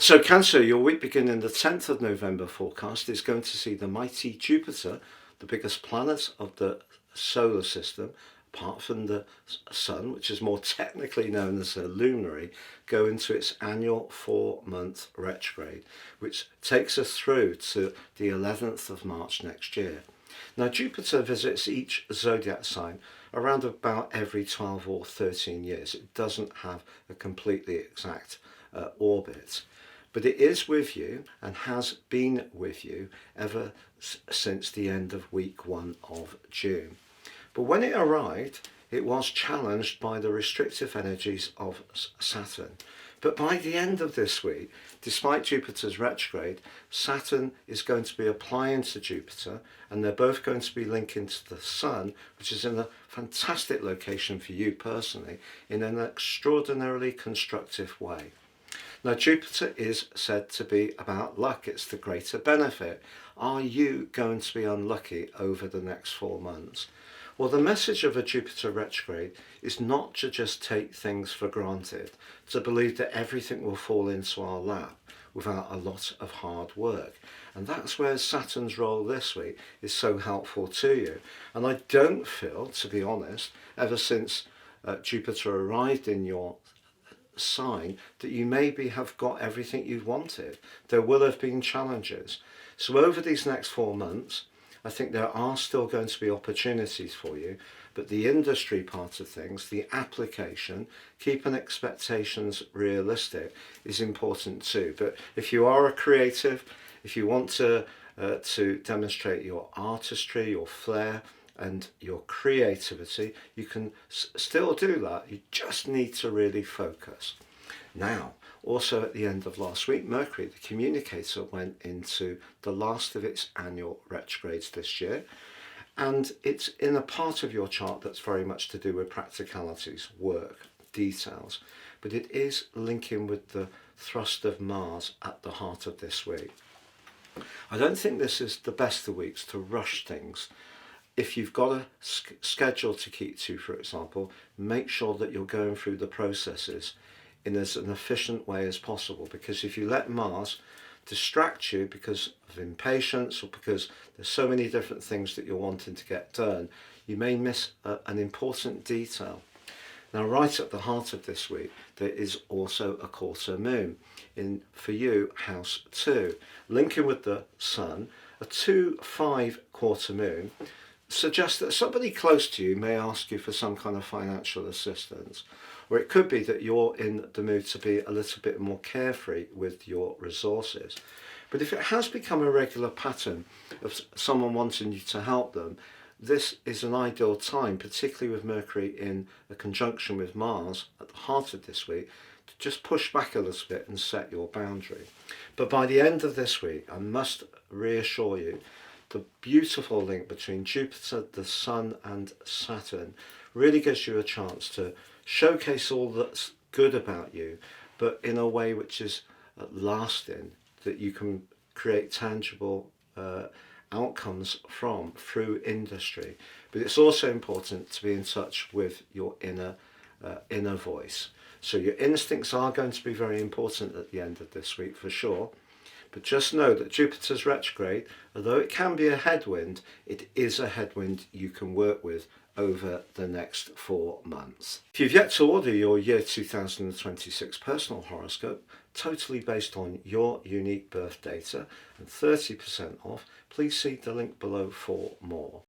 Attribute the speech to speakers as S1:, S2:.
S1: So Cancer, your week beginning the 10th of November forecast is going to see the mighty Jupiter, the biggest planet of the solar system, apart from the Sun, which is more technically known as a luminary, go into its annual 4-month retrograde, which takes us through to the 11th of March next year. Now, Jupiter visits each zodiac sign around about every 12 or 13 years. It doesn't have a completely exact orbit, but it is with you and has been with you ever since the end of week 1 of June. But when it arrived, it was challenged by the restrictive energies of Saturn. But by the end of this week, despite Jupiter's retrograde, Saturn is going to be applying to Jupiter, and they're both going to be linking to the Sun, which is in a fantastic location for you personally, in an extraordinarily constructive way. Now, Jupiter is said to be about luck. It's the greater benefit. Are you going to be unlucky over the next 4 months? Well, the message of a Jupiter retrograde is not to just take things for granted, to believe that everything will fall into our lap without a lot of hard work. And that's where Saturn's role this week is so helpful to you. And I don't feel, to be honest, ever since Jupiter arrived in your sign, that you maybe have got everything you've wanted. There will have been challenges. So over these next 4 months, I think there are still going to be opportunities for you, but the industry part of things, the application, keeping expectations realistic is important too. But if you are a creative, if you want to demonstrate your artistry, your flair, and your creativity, you can still do that. You just need to really focus. Now, also at the end of last week, Mercury, the communicator, went into the last of its annual retrogrades this year, and it's in a part of your chart that's very much to do with practicalities, work, details, but it is linking with the thrust of Mars at the heart of this week. I don't think this is the best of weeks to rush things. If you've got a schedule to keep to, for example, make sure that you're going through the processes in as an efficient way as possible, because if you let Mars distract you because of impatience or because there's so many different things that you're wanting to get done, you may miss an important detail. Now, right at the heart of this week, there is also a quarter moon in, for you, house 2. Linking with the Sun, a 2-5 quarter moon suggests that somebody close to you may ask you for some kind of financial assistance, or it could be that you're in the mood to be a little bit more carefree with your resources. But if it has become a regular pattern of someone wanting you to help them, this is an ideal time, particularly with Mercury in a conjunction with Mars at the heart of this week, to just push back a little bit and set your boundary. But by the end of this week, I must reassure you, the beautiful link between Jupiter, the Sun and Saturn really gives you a chance to showcase all that's good about you, but in a way which is lasting, that you can create tangible outcomes from through industry. But it's also important to be in touch with your inner voice. So your instincts are going to be very important at the end of this week for sure. But just know that Jupiter's retrograde, although it can be a headwind, it is a headwind you can work with over the next 4 months. If you've yet to order your year 2026 personal horoscope, totally based on your unique birth data and 30% off, please see the link below for more.